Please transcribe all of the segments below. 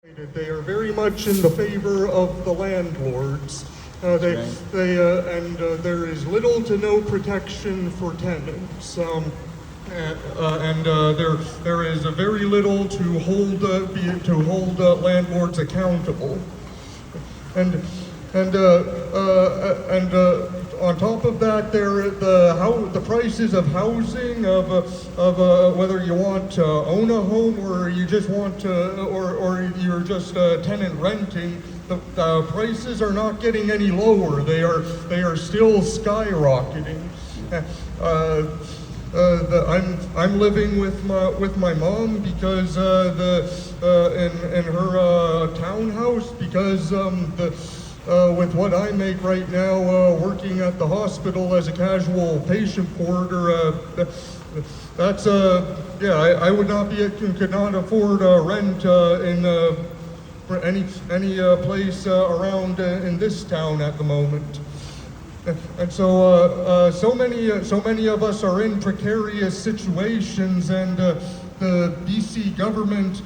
They are very much in the favor of the landlords. There is little to no protection for tenants, there is very little to hold landlords accountable. And on top of that, the prices of housing, of whether you want to own a home or you just want to, or you're just tenant renting, the prices are not getting any lower. They are still skyrocketing. I'm living with my mom because in her townhouse, because with what I make right now, working at the hospital as a casual patient porter, that's I would not could not afford rent in for any place around in this town at the moment. And so so many of us are in precarious situations, and the BC government,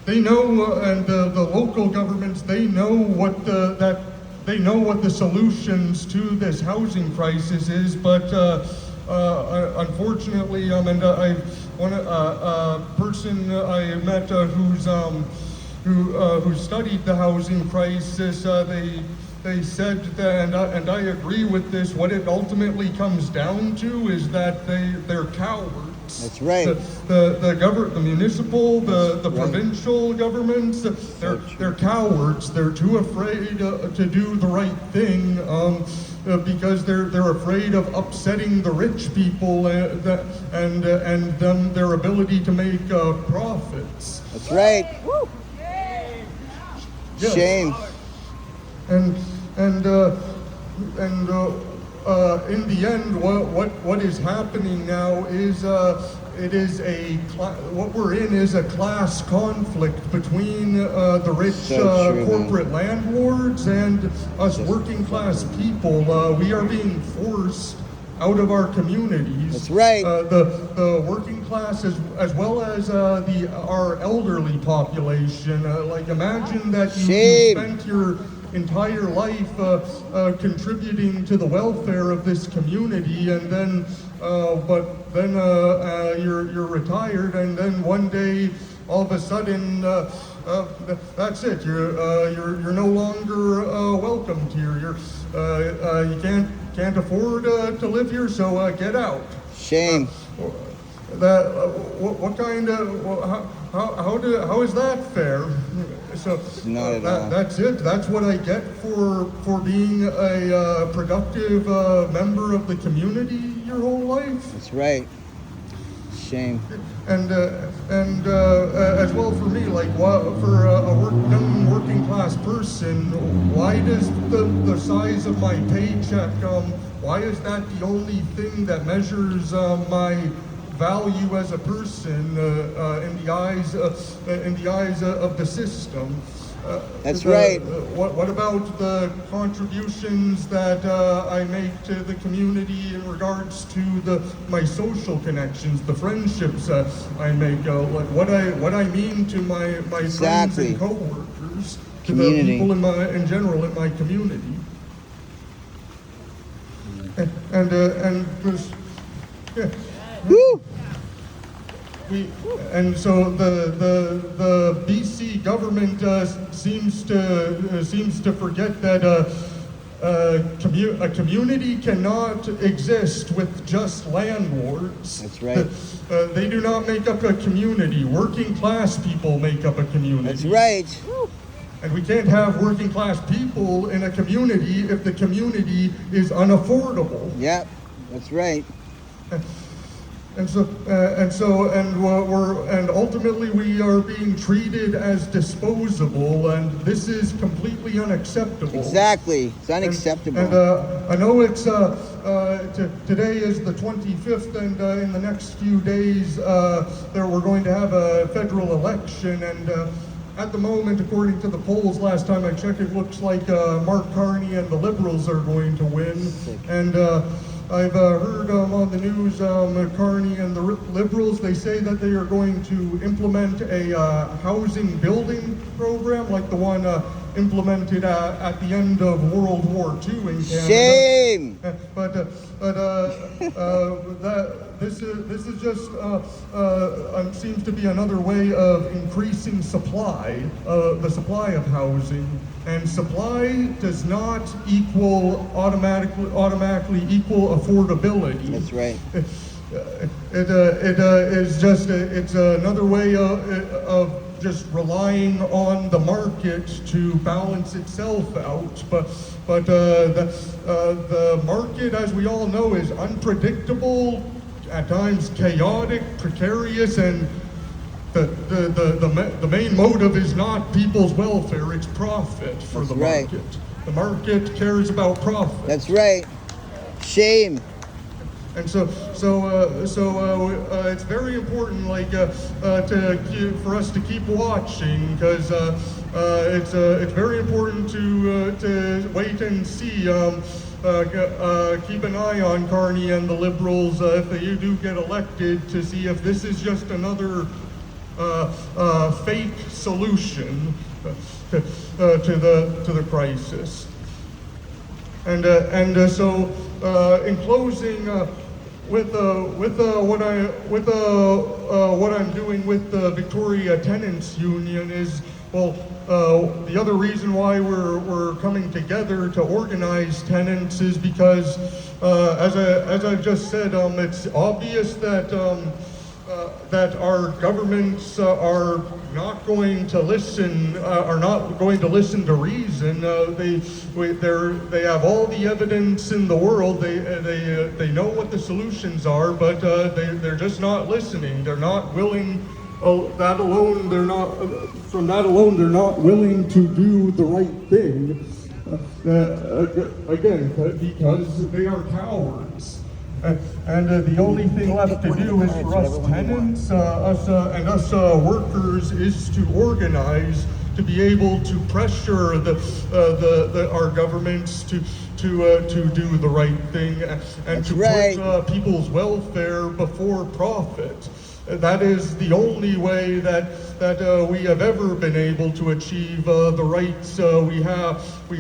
they know, and the local governments, they know what the solutions to this housing crisis is, but unfortunately, and a person I met who studied the housing crisis, they said that, and I agree with this, what it ultimately comes down to is that they're cowards. That's right. The municipal, the provincial governments, they're cowards. They're too afraid to do the right thing because they're afraid of upsetting the rich people and their ability to make profits. That's right. Woo. Yes. Shame. And in the end, what is happening now is what we're in is a class conflict between the rich corporate landlords and us working class people. We are being forced out of our communities. That's right. The working class as well as our elderly population. Like, imagine that you spent your entire life contributing to the welfare of this community, and then you're retired, and then one day all of a sudden that's it. You're no longer welcomed here. You can't afford to live here, so get out. Shame. What kind of how is that fair? So that's it. That's what I get for being a productive member of the community your whole life. That's right. Shame. And as well for me, like, for a young working class person, why does the size of my paycheck, why is that the only thing that measures my value as a person in the eyes of the system? That's right. What about the contributions that I make to the community in regards to my social connections, the friendships I make, like what I mean to my friends and coworkers, to the people in general in my community, Woo! And so the BC government seems to forget that a community cannot exist with just landlords. That's right. They do not make up a community. Working class people make up a community. That's right. And we can't have working class people in a community if the community is unaffordable. Yep, that's right. And ultimately we are being treated as disposable, and this is completely unacceptable. Exactly, it's unacceptable. And I know it's today is the 25th, and in the next few days we're going to have a federal election, and at the moment, according to the polls, last time I checked, it looks like Mark Carney and the Liberals are going to win. And I've heard on the news, Carney and the Liberals, they say that they are going to implement a housing building program like the one implemented at the end of World War II in Canada. Shame. But this is just seems to be another way of increasing supply, the supply of housing, and supply does not automatically equal affordability. That's right. It is just it's another way of just relying on the market to balance itself out, but the market, as we all know, is unpredictable, at times chaotic, precarious, and the main motive is not people's welfare; it's profit for That's the right. market. The market cares about profit. That's right. Shame. And so it's very important, like, for us to keep watching, because it's very important to wait and see. Keep an eye on Carney and the Liberals if they do get elected, to see if this is just another fake solution to the crisis. And so in closing. With what I'm doing with the Victoria Tenants Union is, well, the other reason why we're coming together to organize tenants is because, as I've just said, it's obvious that that our governments are not going to listen to reason. They have all the evidence in the world. They know what the solutions are, but they're just not listening. They're not willing. From that alone, they're not willing to do the right thing. Again, because they are cowards. And the only thing left to do is for us tenants, us workers, is to organize, to be able to pressure our governments to do the right thing, and That's to right. put people's welfare before profit. That is the only way that we have ever been able to achieve the rights we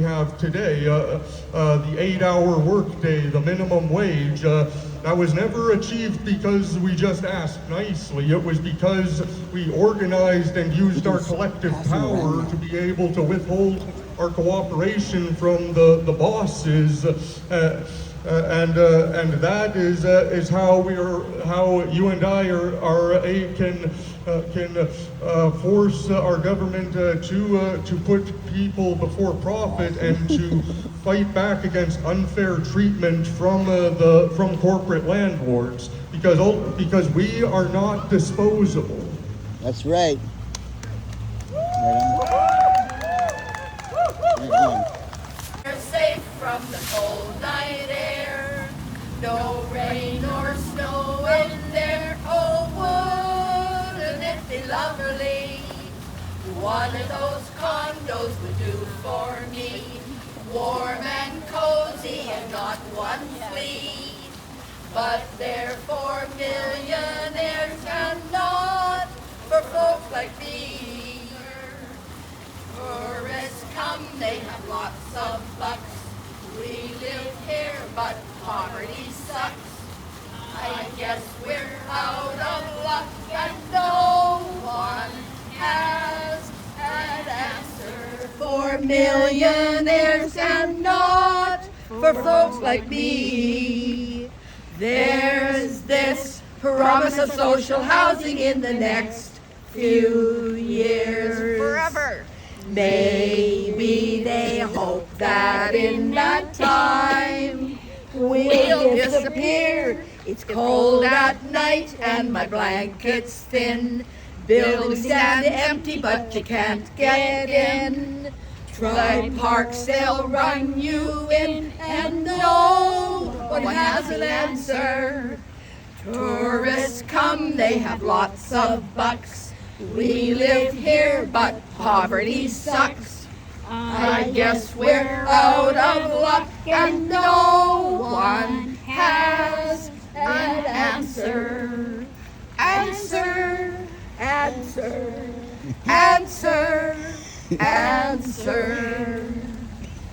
have today. The 8-hour workday, the minimum wage, that was never achieved because we just asked nicely. It was because we organized and used our collective power to be able to withhold our cooperation from the bosses. And that is how you and I can force our government to put people before profit and to fight back against unfair treatment from corporate landlords, because we are not disposable. That's right. Right on. They're safe from the cold night air. No rain or snow in there. Oh, wouldn't it be lovely? One of those condos would do for me. Warm and cozy and not one flea. But they're for millionaires and not for folks like me. Tourists come, they have lots of bucks. We live here, but poverty sucks. I guess we're out of luck, and no one has an answer for millionaires and not for folks like me. There's this promise of social housing in the next few years. Forever. Maybe they hope that in that time we'll disappear. It's cold at night and my blanket's thin. Buildings stand empty but you can't get in. Try parks, they'll run you in, and no one has an answer. Tourists come, they have lots of bucks. We live here, but poverty sucks. I guess we're out of luck and no one has an answer. Answer, answer, answer, answer.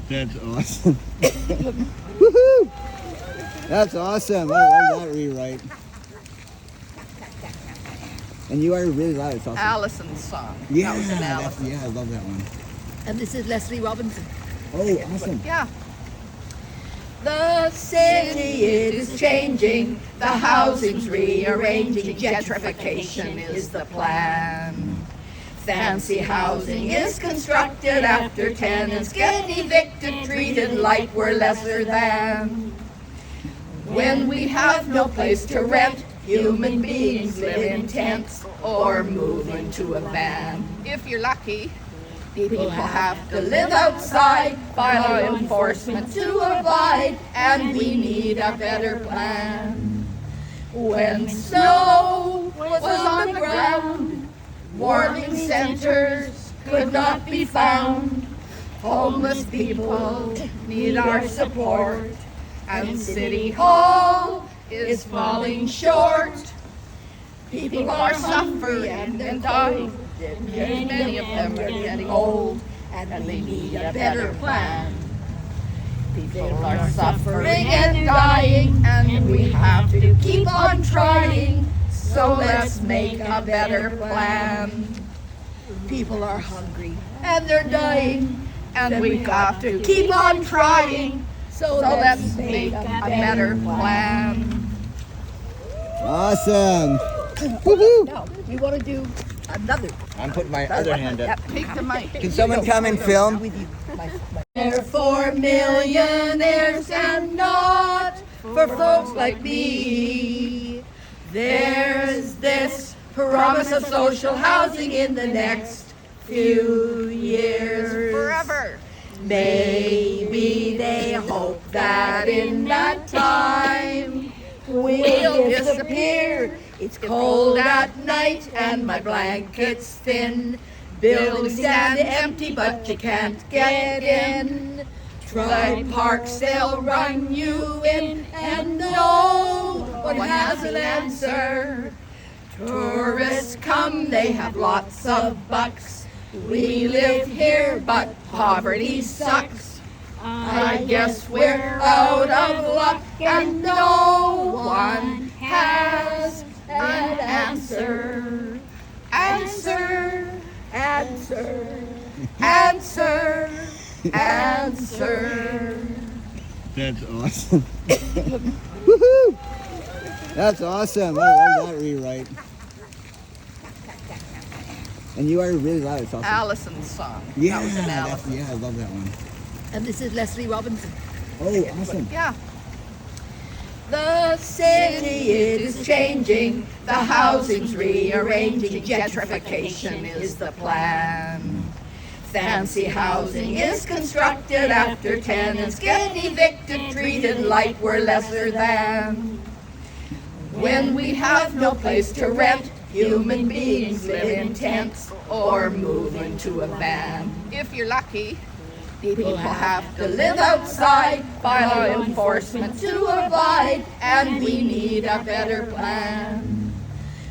That's awesome. Woohoo! That's awesome. I love that rewrite. And you are really loud. It's awesome. Allison's song. Yeah, That was an Allison. yeah, I love that one. And this is Leslie Robinson. Oh, awesome. Yeah. The city is changing, the housing's rearranging, gentrification is the plan. Fancy housing is constructed after tenants get evicted, treated like we're lesser than. When we have no place to rent, human beings live in tents or move into a van. If you're lucky, people have to live outside by law enforcement to abide, and we need a better plan. When snow was on the ground, warming centers could not be found. Homeless people need our support, and City Hall is falling short. People are suffering and dying. Many of them are getting old, and they need a better plan. People are suffering and dying, and we have to keep on trying. So let's make a better plan. People are hungry and they're dying, and we've got to keep on trying. So let's make a better plan. Awesome. Woohoo! Now, we want to do another. I'm putting my other hand up. Take the mic. Can someone come and film? With you. They're for millionaires and not for folks like me. There's this promise of social housing in the next few years. Forever. Maybe they hope that in that time we'll disappear. It's cold at night and my blanket's thin. Buildings stand empty, but you can't get in. Try parks, they'll run you in, and no one has an answer. Tourists come, they have lots of bucks. We live here, but poverty sucks. I guess we're out of luck, and no one has an answer. Answer. Answer, answer, answer. That's awesome. Woohoo! That's awesome. I love that rewrite. And you are really loud. It's awesome. Allison's song. Yeah, That was an Allison. yeah, I love that one. And this is Leslie Robinson. Oh, awesome. Yeah. The city is changing, the housing's rearranging, gentrification is the plan. Fancy housing is constructed after tenants get evicted, treated like we're lesser than. When we have no place to rent, human beings live in tents or move into a van. If you're lucky, people have to live outside by law enforcement to abide, and we need a better plan.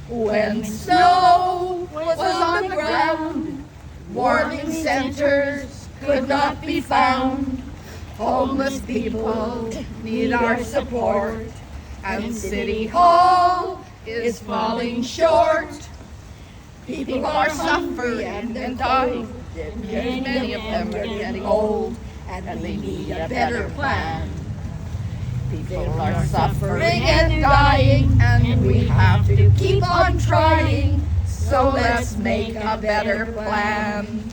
When snow was on the ground, warming centers could not be found. Homeless people need our support, and City Hall is falling short. People are suffering and dying. Many of them are getting old, and they need a better plan. People are suffering and dying, and we have to keep on trying. So let's make a better plan.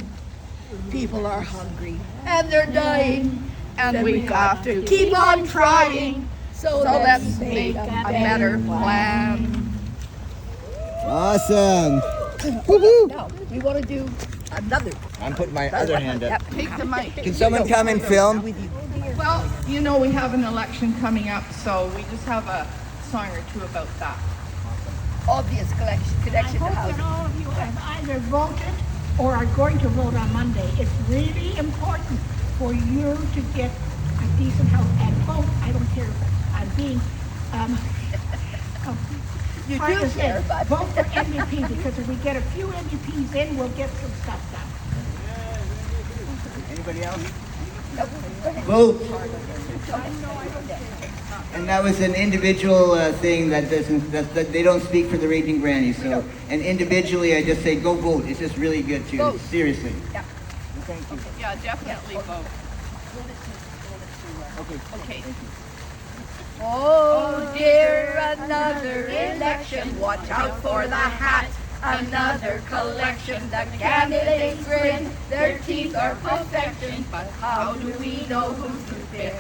People are hungry and they're dying, and we've got to keep on trying. So let's make a better plan. Awesome. Woohoo! Now, we want to do another. I'm putting my other hand up. Take the mic. Can someone come and film? With you. Well, you know, we have an election coming up, so we just have a song or two about that. Obvious connection I to hope that housing. all of you have either voted or are going to vote on Monday, it's really important for you to get a decent house and vote. I don't care. I'm being You hard do to say. care, but Vote for MVP, because if we get a few MVPs in, we'll get some stuff done. Anybody else? Vote. And that was an individual thing that doesn't, that they don't speak for the Raging Grannies. So, and individually, I just say go vote. It's just really good too. Vote. Seriously. Yeah. Thank you. Yeah, definitely vote. Okay. Oh dear, another election. Watch out for the hat. Another collection. The candidates grin. Their teeth are perfection. But how do we know who to pick?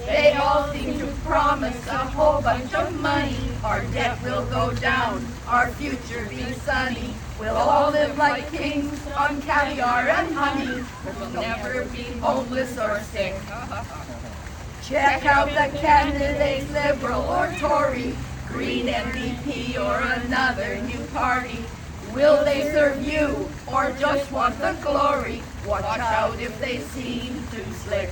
They all seem to promise a whole bunch of money. Our debt will go down. Our future be sunny. We'll all live like kings on caviar and honey. We'll never be homeless or sick. Check out the candidates, Liberal or Tory, Green MVP or another new party. Will they serve you or just want the glory? Watch out if they seem too slick.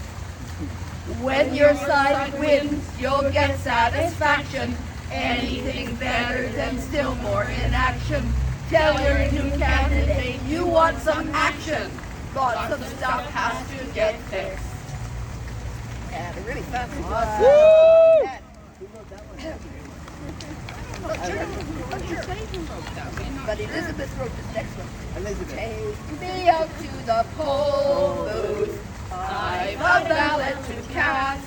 When your side wins, you'll get satisfaction. Anything better than still more inaction. Tell your new candidate you want some action. Lots of stuff has to get fixed. Yeah, they're really fun. But Elizabeth wrote this next one. Elizabeth. Take me out to the poll booth. I've a ballot to cast.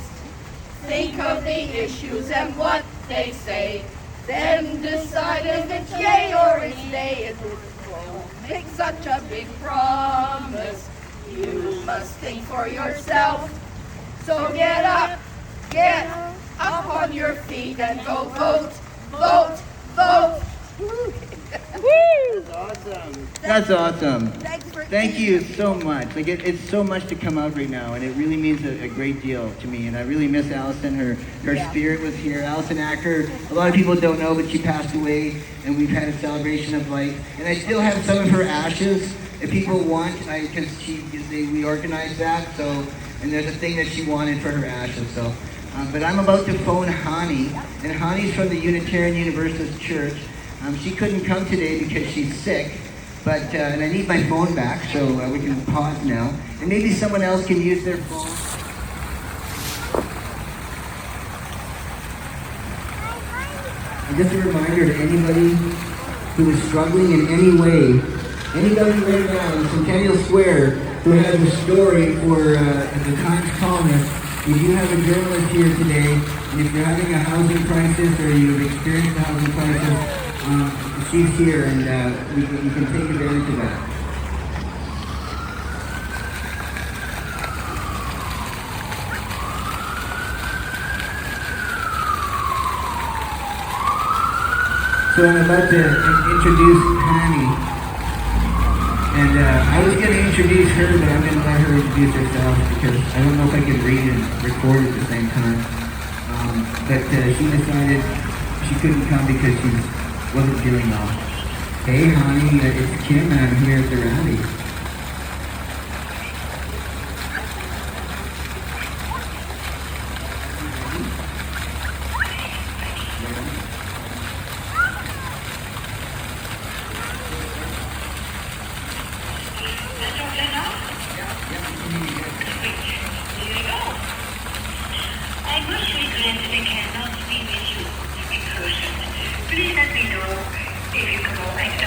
Think of the issues and what they say. Then decide if it's yay or it's nay. It won't make such a big promise. You must think for yourself. So get up on your feet and go vote, vote, vote. That's awesome. That's awesome. Thank you so much. Like it's so much to come out right now, and it really means a great deal to me. And I really miss Allison. Her spirit was here. Allison Acker. A lot of people don't know, but she passed away, and we've had a celebration of life. And I still have some of her ashes. If people want, because we organized that. So, and there's a thing that she wanted for her ashes. So, but I'm about to phone Hani, and Hani's from the Unitarian Universalist Church. She couldn't come today because she's sick, but and I need my phone back, so we can pause now. And maybe someone else can use their phone. And just a reminder to anybody who is struggling in any way, anybody right now in Centennial Square who has a story for the Times columnist, we do have a journalist here today, and if you're having a housing crisis or you've experienced a housing crisis, she's here, and you can take advantage of that. So I'm about to introduce Hani, and I was going to introduce her, but I'm going to let her introduce herself because I don't know if I can read and record at the same time. But she decided she couldn't come because she wasn't feeling well. Hey, honey, it's Kim, and I'm here at the rally. I must regret that I cannot be with you in person. Please let me know if you can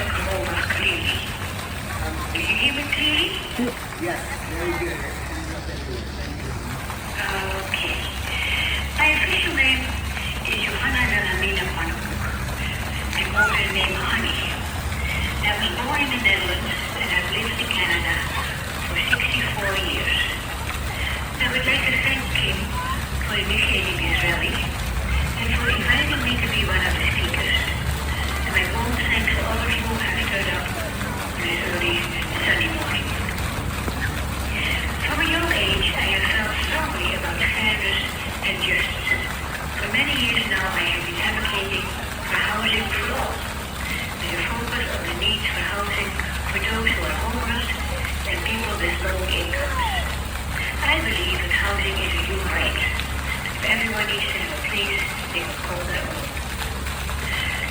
come over clearly. Did you hear me clearly? Yes, very good. Okay. My official name is Johanna Wilhelmina Pannenkoek. I'm older name Hani. I was born in the Netherlands and I've lived in Canada for 64 years. I would like to thank Kim for initiating this rally and for inviting me to be one of the speakers. And my warm thanks to all of you who have stood up on this early Sunday morning. From a young age, I have felt strongly about fairness and justice. For many years now, I have been advocating for housing for all, with a focus on the need for housing for for those who are homeless and people with low incomes. I believe that housing is a human right. Everyone needs to have a place they can call their own.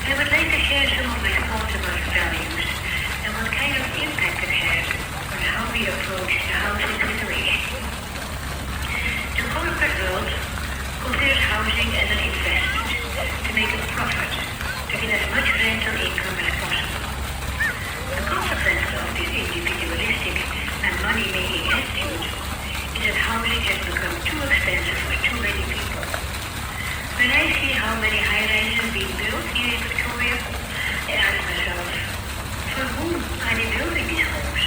I would like to share some of my thoughts about values and what kind of impact it has on how we approach the housing situation. The corporate world considers housing as an investment to make a profit, to get as much rental income as possible. The consequence of this individualistic and money-making attitude is that housing has become too expensive for too many people. When I see how many high-rises being built here in Victoria, I ask myself, for whom are they building these homes?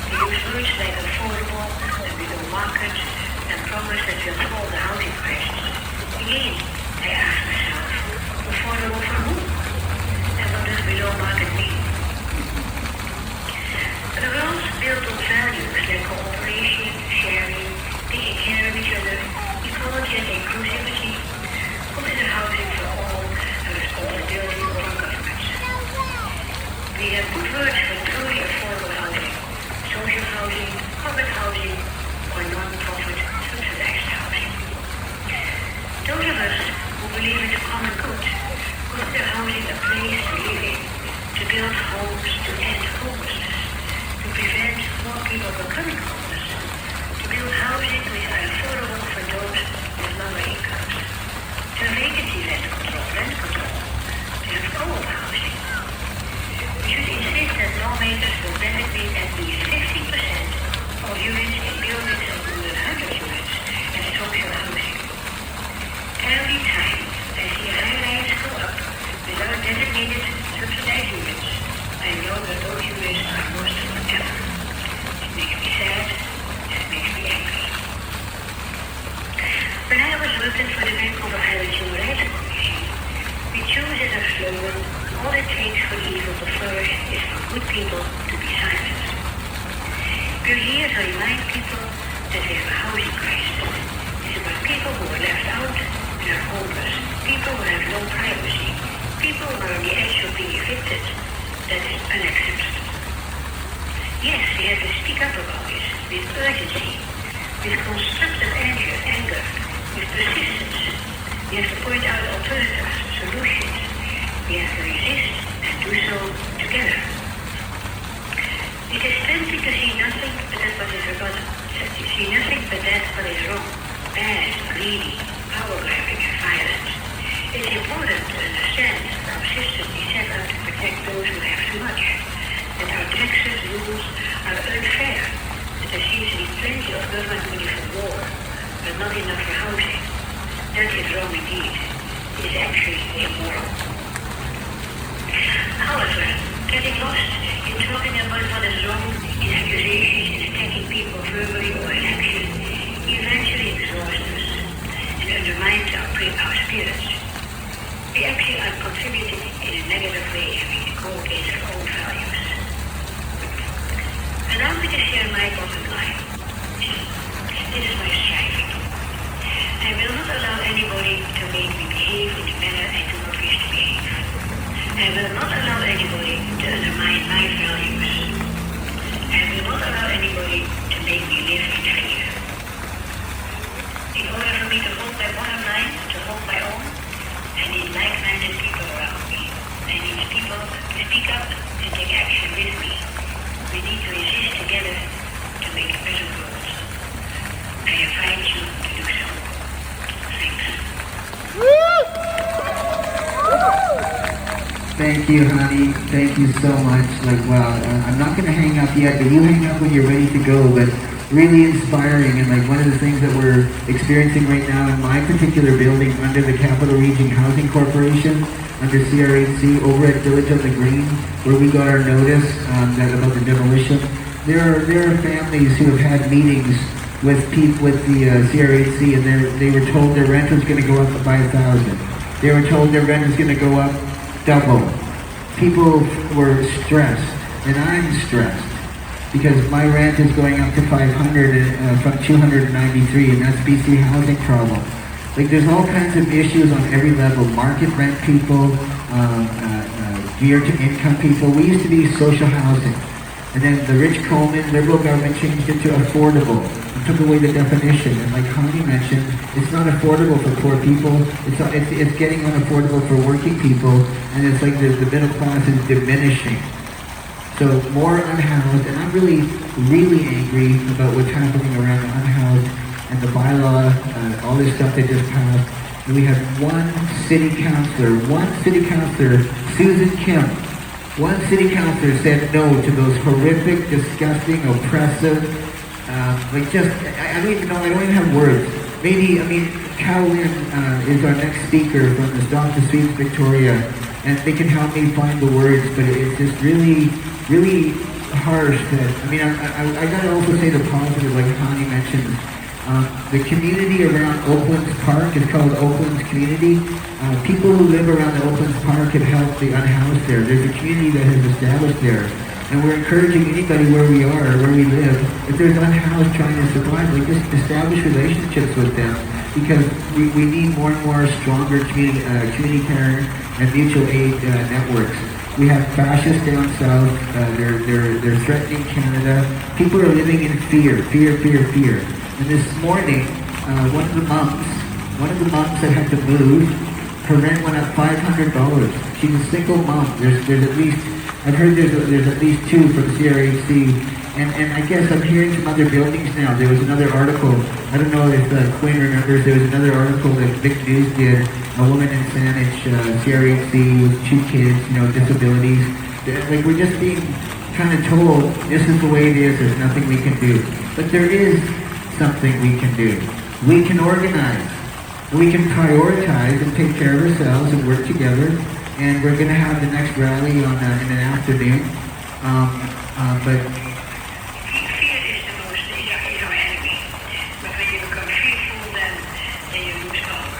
They use words like affordable and below market and promise that will solve the housing crisis. Again, I ask myself, affordable for whom? And what does below market mean? The world is built on values like cooperation, sharing, taking care of each other, equality and inclusivity, consider housing for all, and responsibility of our governments. We have good words for truly affordable housing, social housing, public housing, or non-profit subsidized housing. Those of us who believe in the common good consider housing a place to live in, to build homes to end homelessness, to prevent more people becoming homeless, to build housing which are affordable for those with lower incomes, to have vacancy rent control, to have co-op housing. We should insist that lawmakers will designate at least 50% of units in buildings of more than 100 units as social housing. Every time I see a high-rise go up without designated subsidized units, I know that those units are lost forever. It makes me sad, and it makes me angry. When I was working for the Vancouver Island Human Rights Commission, we chose as our slogan, all it takes for evil to flourish is for good people to be silent. We're here to remind people that we have a housing crisis. It's about people who are left out and are homeless, people who have no privacy, people who are on the edge of being evicted. That is unacceptable. Yes, we have to speak up about this with urgency, with constructive anger, with persistence. We have to point out alternatives, solutions. We have to resist and do so together. It is tempting to see nothing but that what is forgotten, to see nothing but that what is wrong, bad, greedy, power-grabbing, and violent. It's important to understand that our system is set out to protect those who have too much, that our taxes, rules are unfair, that there seems to be plenty of government money for war, but not enough for housing. That is wrong indeed. It is actually immoral. However, getting lost in talking about what is wrong in accusations and attacking people verbally or in action eventually exhausts us and undermines our spirits. We actually are contributing in a negative way if we go against our own values. Allow me to share my bottom line. This is my striving. I will not allow anybody to make me behave in the manner I do not wish to behave. I will not allow anybody to undermine my values. I will not allow anybody to make me live in fear. In order for me to hold my bottom line, to hold my own, I need like-minded people around me. I need people to speak up and take action with me. We need to resist together to make a better world. I invite you to do so. Thanks. Thank you, honey. Thank you so much. Like, wow, I'm not going to hang up yet, but you hang up when you're ready to go. But really inspiring, and like one of the things that we're experiencing right now in my particular building under the Capital Region Housing Corporation, under CRHC, over at Village on the Green, where we got our notice about the demolition. There are families who have had meetings with people with the CRHC, and they were told their rent was going to go up by 1,000. They were told their rent was going to go up double. People were stressed, and I'm stressed because my rent is going up to 500 from 293, and that's BC housing problem. Like, there's all kinds of issues on every level. Market rent people, geared to income people. We used to be social housing. And then the Rich Coleman Liberal government changed it to affordable and took away the definition. And like Connie mentioned, it's not affordable for poor people. It's getting unaffordable for working people, and it's like the middle class is diminishing. So more unhoused, and I'm really, really angry about what's happening around the unhoused and the bylaw, all this stuff they just passed. And we have one city councillor, Susan Kim, one city councillor said no to those horrific, disgusting, oppressive, I don't even know, I don't even have words. Maybe, Carolyn is our next speaker from the Stop the Sweeps Victoria, and they can help me find the words, but it's just really, really harsh that, I gotta also say the positive, like Connie mentioned. The community around Oaklands Park is called Oaklands Community. People who live around the Oaklands Park have helped the unhoused there. There's a community that has established there. And we're encouraging anybody where we are, where we live, if there's unhoused trying to survive, like just establish relationships with them, because we need more and more stronger community care and mutual aid networks. We have fascists down south, they're threatening Canada. People are living in fear. And this morning, one of the monks that had to move, her rent went up $500. She's a single mom. There's at least, I've heard there's at least 2 from CRHC, and I guess I'm hearing some other buildings now. There was another article, I don't know if Quinn remembers, there was another article that VicTU did, a woman in Saanich, CRHC with 2 kids, disabilities. Like, we're just being kind of told, this is the way it is, there's nothing we can do. But there is something we can do. We can organize. We can prioritize and take care of ourselves and work together. And we're going to have the next rally in an afternoon. But fear is the most enemy. But when you become fearful, then you lose power.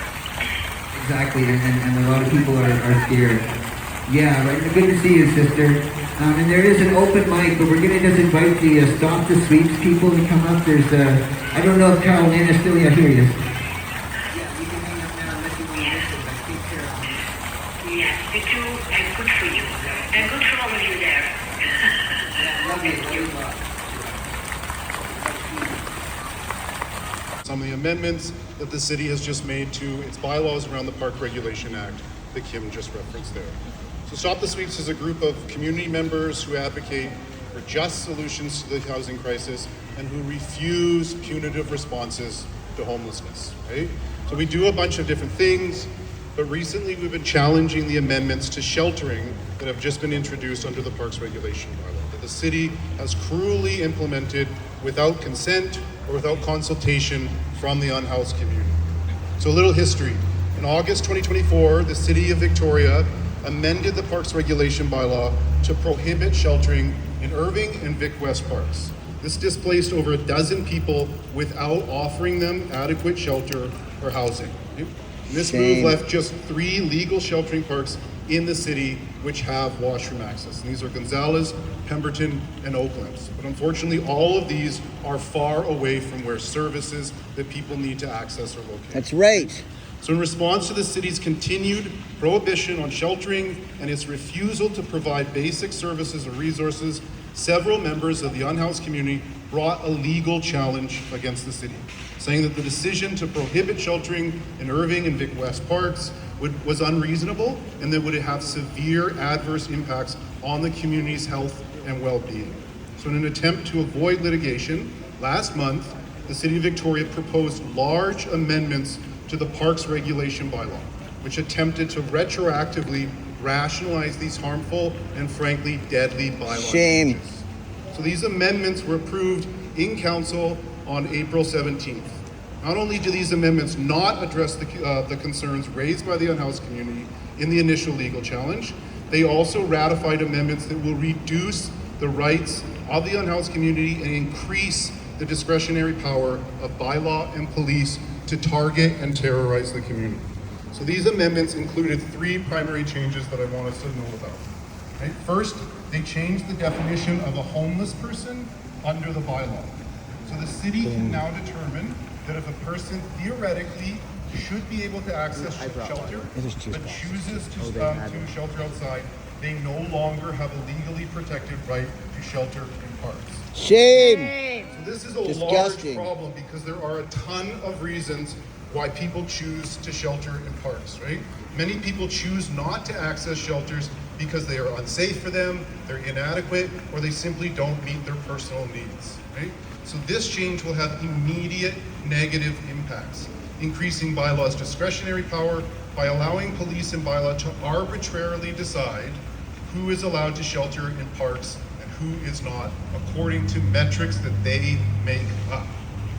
Exactly, and a lot of people are scared. Yeah, right. Good to see you, sister. And there is an open mic, but we're going to just invite the Stop the Sweeps people to come up. There's I don't know if Carolyn is still here. Here he is. Yeah, you can hang up now unless you want to listen, but take care of me. Yes, me too, and good for you. And good for all of you there. Love you. Some of the amendments that the city has just made to its bylaws around the Park Regulation Act that Kim just referenced there. So Stop the Sweeps is a group of community members who advocate for just solutions to the housing crisis and who refuse punitive responses to homelessness, right? So we do a bunch of different things, but recently we've been challenging the amendments to sheltering that have just been introduced under the Parks Regulation bylaw that the city has cruelly implemented without consent or without consultation from the unhoused community. So a little history. In August 2024, the City of Victoria amended the Parks Regulation bylaw to prohibit sheltering in Irving and Vic West parks. This displaced over a dozen people without offering them adequate shelter or housing. And this move left just 3 legal sheltering parks in the city which have washroom access. And these are Gonzales, Pemberton, and Oaklands. But unfortunately, all of these are far away from where services that people need to access are located. That's right. So in response to the city's continued prohibition on sheltering and its refusal to provide basic services or resources, several members of the unhoused community brought a legal challenge against the city, saying that the decision to prohibit sheltering in Irving and Vic West parks was unreasonable and that would have severe adverse impacts on the community's health and well-being. So in an attempt to avoid litigation, last month, the City of Victoria proposed large amendments to the Parks Regulation bylaw, which attempted to retroactively rationalize these harmful and frankly deadly bylaw changes. So these amendments were approved in council on April 17th. Not only do these amendments not address the concerns raised by the unhoused community in the initial legal challenge, they also ratified amendments that will reduce the rights of the unhoused community and increase the discretionary power of bylaw and police to target and terrorize the community. So these amendments included 3 primary changes that I want us to know about. Right? First, they changed the definition of a homeless person under the bylaw. So the city can now determine that if a person theoretically should be able to access shelter, but chooses to shelter outside, they no longer have a legally protected right to shelter in parks. Shame. So this is a Disgusting. large problem because there are a ton of reasons why people choose to shelter in parks, right? Many people choose not to access shelters because they are unsafe for them, they're inadequate, or they simply don't meet their personal needs, right? So this change will have immediate negative impacts, increasing bylaw's discretionary power by allowing police and bylaw to arbitrarily decide who is allowed to shelter in parks and who is not, according to metrics that they make up,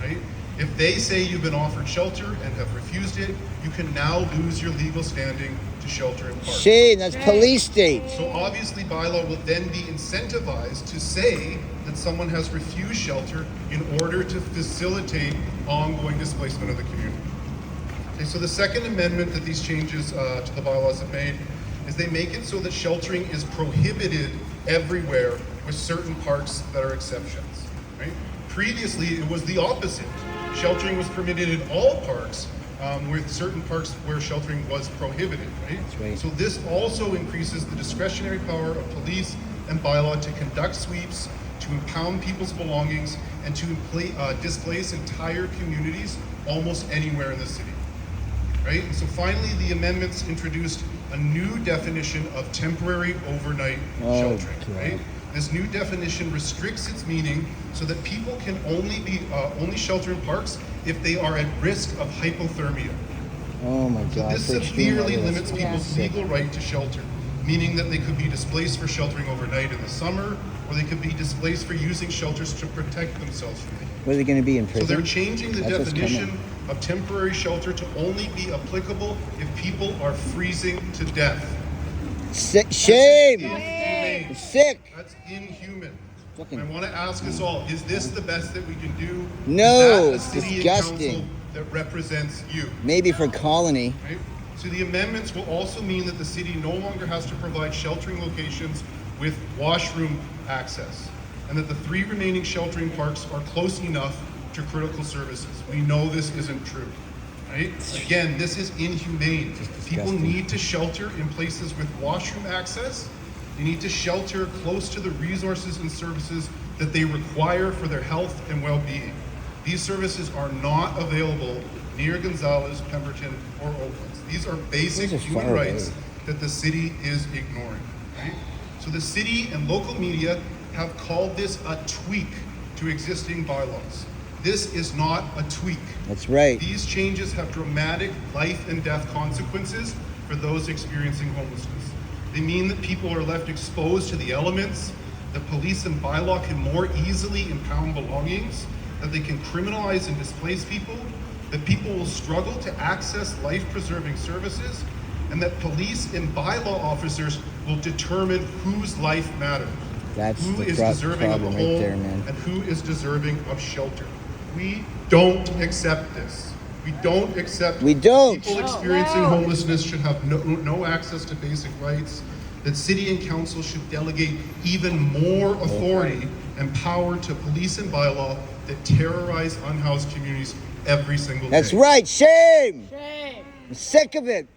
right? If they say you've been offered shelter and have refused it, you can now lose your legal standing to shelter in parks. Shame. That's police state. So obviously bylaw will then be incentivized to say that someone has refused shelter in order to facilitate ongoing displacement of the community. Okay, so the second amendment that these changes to the bylaws have made is they make it so that sheltering is prohibited everywhere with certain parks that are exceptions, right? Previously, it was the opposite. Sheltering was permitted in all parks, with certain parks where sheltering was prohibited, right? That's right. So this also increases the discretionary power of police and bylaw to conduct sweeps, to impound people's belongings, and to displace entire communities almost anywhere in the city, right? And so finally, the amendments introduced a new definition of temporary overnight sheltering, right? This new definition restricts its meaning so that people can only shelter in parks if they are at risk of hypothermia. Oh my God. This for extreme severely weather, limits that's people's sick. legal right to shelter, meaning that they could be displaced for sheltering overnight in the summer, or they could be displaced for using shelters to protect themselves from the heat. What are they going to be in So prison? they're changing the That's what's definition coming. of temporary shelter to only be applicable if people are freezing to death. Shame. Inhumane. Sick. That's inhuman. Fucking- And I want to ask us all, is this the best that we can do? No, Is it's that a city and disgusting. council that represents you? Maybe for colony. Right? So the amendments will also mean that the city no longer has to provide sheltering locations with washroom access, and that the 3 remaining sheltering parks are close enough to critical services. We know this isn't true, right? Again, this is inhumane. People disgusting. need to shelter in places with washroom access. They need to shelter close to the resources and services that they require for their health and well-being. These services are not available near Gonzales, Pemberton, or Oaklands. These are basic These are human far rights away. that the city is ignoring, right? So the city and local media have called this a tweak to existing bylaws. This is not a tweak. That's right. These changes have dramatic life and death consequences for those experiencing homelessness. They mean that people are left exposed to the elements, that police and bylaw can more easily impound belongings, that they can criminalize and displace people, that people will struggle to access life-preserving services, and that police and bylaw officers will determine whose life matters. That's who the is deserving of a problem home right there, man. and who is deserving of shelter. We don't accept this. We don't accept We don't. people experiencing homelessness should have no access to basic rights, that city and council should delegate even more authority and power to police and bylaw that terrorize unhoused communities every single day. That's right. Shame. I'm sick of it.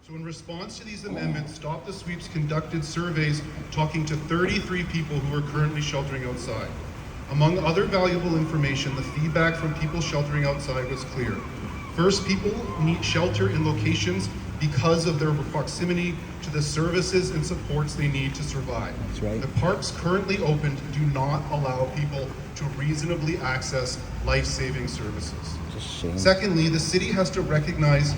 So in response to these amendments, Stop the Sweeps conducted surveys talking to 33 people who are currently sheltering outside. Among other valuable information, the feedback from people sheltering outside was clear. First, people need shelter in locations because of their proximity to the services and supports they need to survive. That's right. The parks currently opened do not allow people to reasonably access life-saving services. Just shame. Secondly, the city has to recognize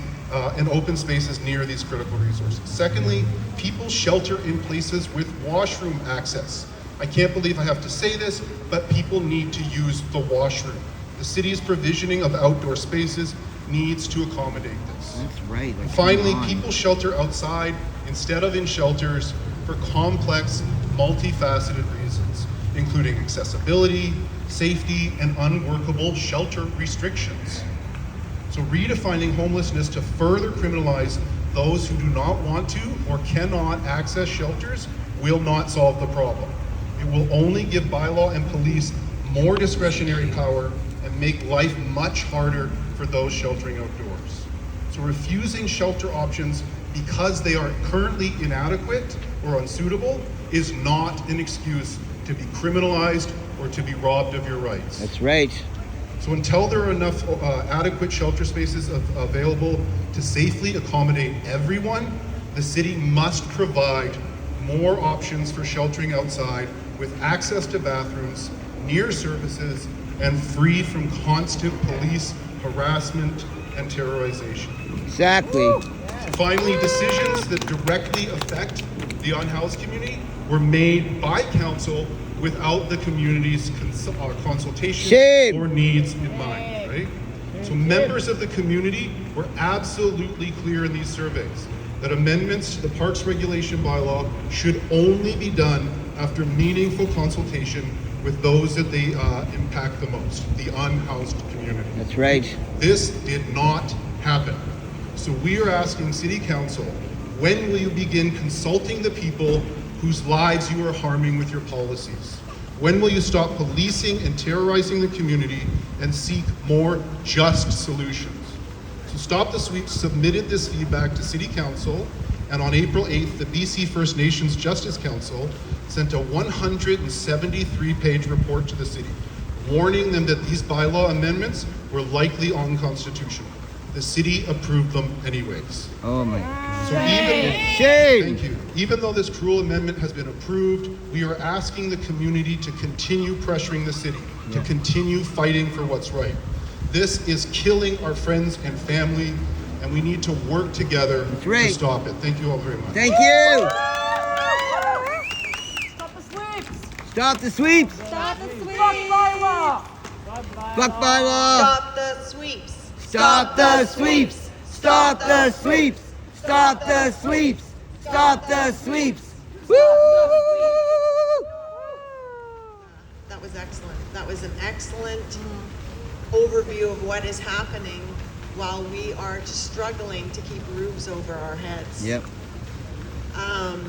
and open spaces near these critical resources. Secondly, people shelter in places with washroom access. I can't believe I have to say this, but people need to use the washroom. The city's provisioning of outdoor spaces needs to accommodate this. That's right. And finally, people shelter outside instead of in shelters for complex, multifaceted reasons, including accessibility, safety, and unworkable shelter restrictions. So redefining homelessness to further criminalize those who do not want to or cannot access shelters will not solve the problem. It will only give bylaw and police more discretionary power and make life much harder for those sheltering outdoors. So refusing shelter options because they are currently inadequate or unsuitable is not an excuse to be criminalized or to be robbed of your rights. That's right. So until there are enough adequate shelter spaces available to safely accommodate everyone, the city must provide more options for sheltering outside with access to bathrooms, near services, and free from constant police harassment and terrorization. Exactly. So finally, decisions that directly affect the unhoused community were made by council without the community's consultation Shame. or needs in mind, right? So members of the community were absolutely clear in these surveys that amendments to the Parks Regulation Bylaw should only be done after meaningful consultation with those that they impact the most, the unhoused community. That's right. This did not happen. So we are asking City Council, when will you begin consulting the people whose lives you are harming with your policies? When will you stop policing and terrorizing the community and seek more just solutions? So Stop the Sweep submitted this feedback to City Council, and on April 8th, the BC First Nations Justice Council sent a 173-page report to the city, warning them that these bylaw amendments were likely unconstitutional. The city approved them anyways. Oh my. So Shame. thank you. Even though this cruel amendment has been approved, we are asking the community to continue pressuring the city, to continue fighting for what's right. This is killing our friends and family, and we need to work together to stop it. Thank you all very much. Thank you. Stop the sweeps! Stop the sweeps. Stop the sweeps! Fuck bylaw! Fuck bylaw. Stop the sweeps. Stop the sweeps. Stop the sweeps. Stop the sweeps. Stop the sweeps. Woo! That was excellent. That was an excellent overview of what is happening while we are struggling to keep roofs over our heads. Yep. I'm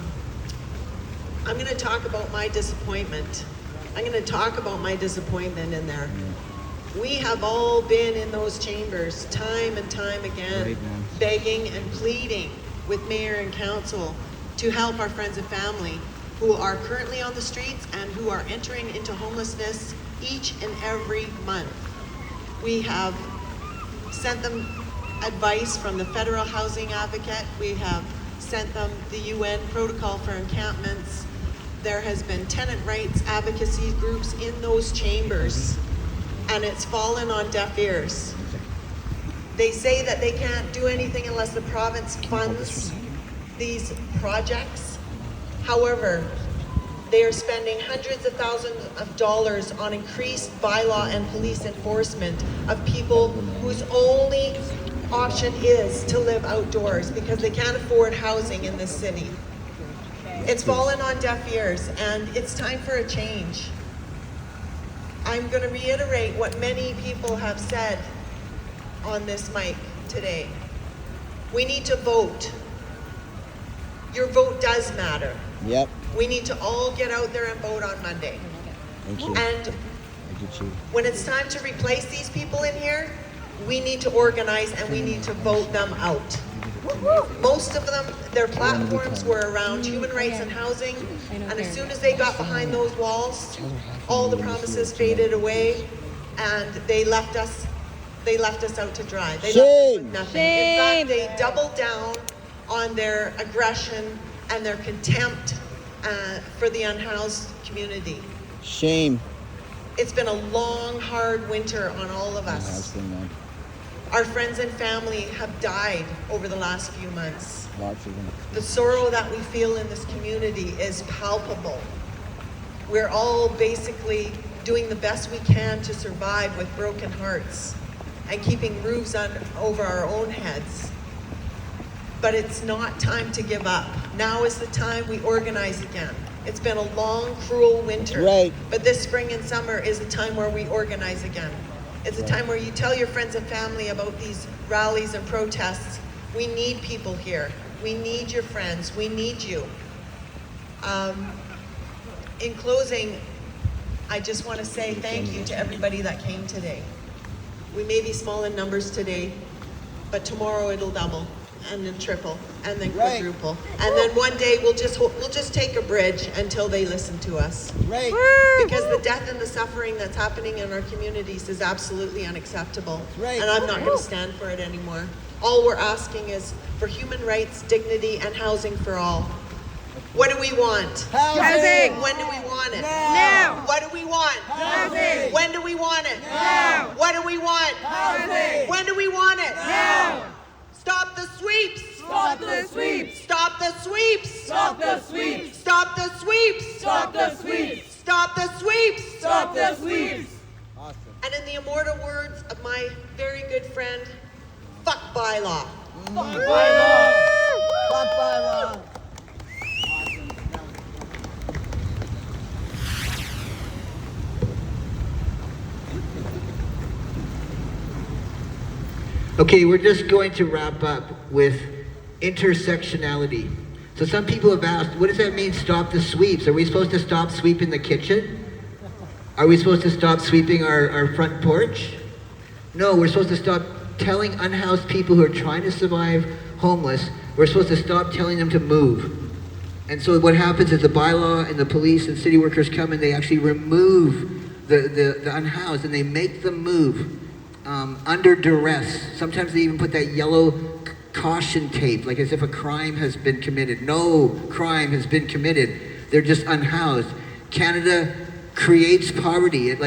going to talk about my disappointment. I'm going to talk about my disappointment in there. We have all been in those chambers time and time again, Right, man. begging and pleading with mayor and council to help our friends and family who are currently on the streets and who are entering into homelessness each and every month. We have sent them advice from the Federal Housing Advocate. We have sent them the UN Protocol for Encampments. There has been tenant rights advocacy groups in those chambers, and it's fallen on deaf ears. They say that they can't do anything unless the province funds these projects. However, they are spending hundreds of thousands of dollars on increased bylaw and police enforcement of people whose only option is to live outdoors because they can't afford housing in this city. It's fallen on deaf ears, and it's time for a change. I'm going to reiterate what many people have said on this mic today. We need to vote. Your vote does matter. Yep. We need to all get out there and vote on Monday. Thank you. And Thank you. when it's time to replace these people in here, we need to organize and we need to vote them out. Most of them, their platforms were around human rights and housing, and as soon as they got behind those walls, all the promises faded away, and they left us out to dry. They left us with nothing. In fact, they doubled down on their aggression and their contempt for the unhoused community. Shame. It's been a long, hard winter on all of us. Our friends and family have died over the last few months. Lots of them. The sorrow that we feel in this community is palpable. We're all basically doing the best we can to survive with broken hearts and keeping roofs over our own heads. But it's not time to give up. Now is the time we organize again. It's been a long, cruel winter. Right. But this spring and summer is the time where we organize again. It's a time where you tell your friends and family about these rallies and protests. We need people here. We need your friends. We need you. In closing, I just want to say thank you to everybody that came today. We may be small in numbers today, but tomorrow it'll double. and then triple, and then quadruple. And then one day we'll just take a bridge until they listen to us. Right. Because the death and the suffering that's happening in our communities is absolutely unacceptable. Right. And I'm not going to stand for it anymore. All we're asking is for human rights, dignity, and housing for all. What do we want? Housing. When do we want it? Now. What do we want? Housing. When do we want it? Now. What do we want? Housing. When do we want it? Now. Stop the sweeps! Stop the sweeps. Stop the sweeps! Stop the sweeps. Stop the sweeps! Stop the sweeps. Stop the sweeps! Stop the sweeps. Awesome. And in the immortal words of my very good friend, fuck bylaw. Fuck bylaw. Fuck bylaw. Okay, we're just going to wrap up with intersectionality. So some people have asked, what does that mean, stop the sweeps? Are we supposed to stop sweeping the kitchen? Are we supposed to stop sweeping our front porch? No, we're supposed to stop telling unhoused people who are trying to survive homeless, we're supposed to stop telling them to move. And so what happens is the bylaw and the police and city workers come and they actually remove the unhoused and they make them move. Under duress. Sometimes they even put that yellow caution tape, like as if a crime has been committed. No crime has been committed. They're just unhoused. Canada creates poverty. It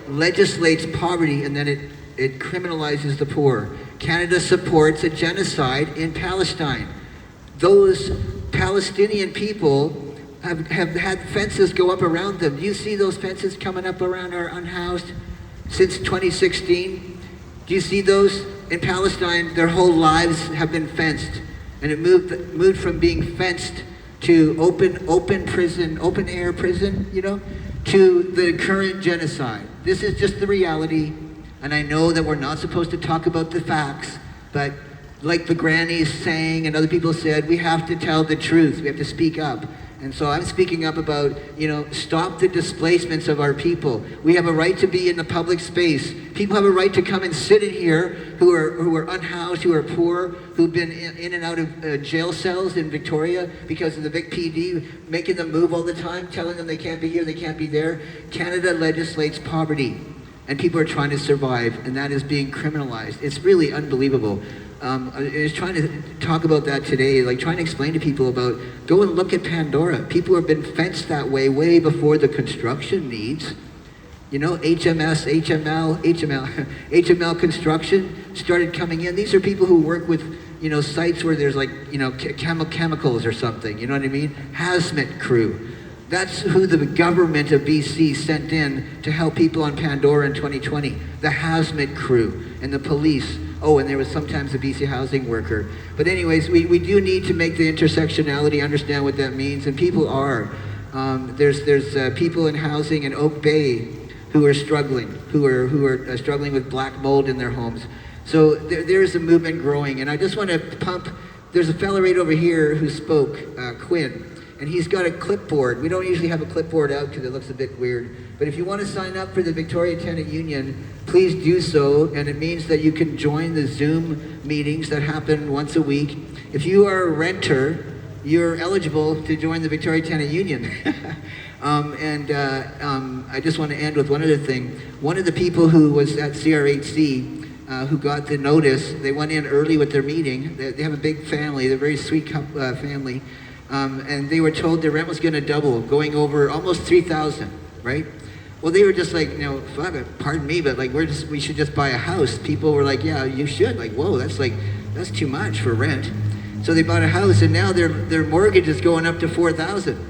legislates poverty, and then it criminalizes the poor. Canada supports a genocide in Palestine. Those Palestinian people have had fences go up around them. Do you see those fences coming up around our unhoused? Since 2016, do you see those? In Palestine, their whole lives have been fenced. And it moved from being fenced to open prison, open air prison, to the current genocide. This is just the reality. And I know that we're not supposed to talk about the facts, but like the Grannies sang and other people said, we have to tell the truth. We have to speak up. And so I'm speaking up about, stop the displacements of our people. We have a right to be in the public space. People have a right to come and sit in here who are unhoused, who are poor, who've been in and out of jail cells in Victoria because of the VicPD making them move all the time, telling them they can't be here, they can't be there. Canada legislates poverty, and people are trying to survive, and that is being criminalized. It's really unbelievable. I was trying to talk about that today, trying to explain to people about, go and look at Pandora. People have been fenced that way before the construction needs. HML construction started coming in. These are people who work with, sites where there's chemicals or something, you know what I mean? Hazmat crew. That's who the government of BC sent in to help people on Pandora in 2020. The hazmat crew and the police. Oh, and there was sometimes a BC housing worker. But anyways, we do need to make the intersectionality understand what that means, and people are. There's people in housing in Oak Bay who are struggling, who are struggling with black mold in their homes. So there's a movement growing, and I just want to pump. There's a fella right over here who spoke, Quinn, and he's got a clipboard. We don't usually have a clipboard out because it looks a bit weird. But if you want to sign up for the Victoria Tenant Union, please do so, and it means that you can join the Zoom meetings that happen once a week. If you are a renter, you're eligible to join the Victoria Tenant Union. I just want to end with one other thing. One of the people who was at CRHC, who got the notice, they went in early with their meeting. They have a big family, they're a very sweet family, and they were told their rent was going to double, going over almost $3,000, right? Well, they were just like, fuck it, pardon me, but we should just buy a house. People were like, yeah, you should. Whoa, that's too much for rent. So they bought a house, and now their mortgage is going up to $4,000.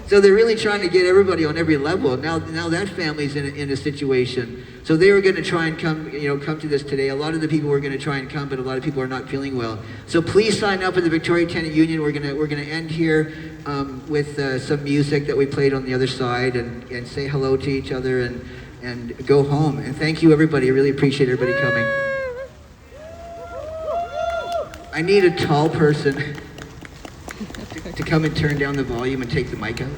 So they're really trying to get everybody on every level. Now that family's in a situation. So they were going to try and come to this today. A lot of the people were going to try and come, but a lot of people are not feeling well. So please sign up for the Victoria Tenant Union. We're gonna end here with some music that we played on the other side, and say hello to each other and go home. And thank you, everybody. I really appreciate everybody coming. I need a tall person to come and turn down the volume and take the mic out.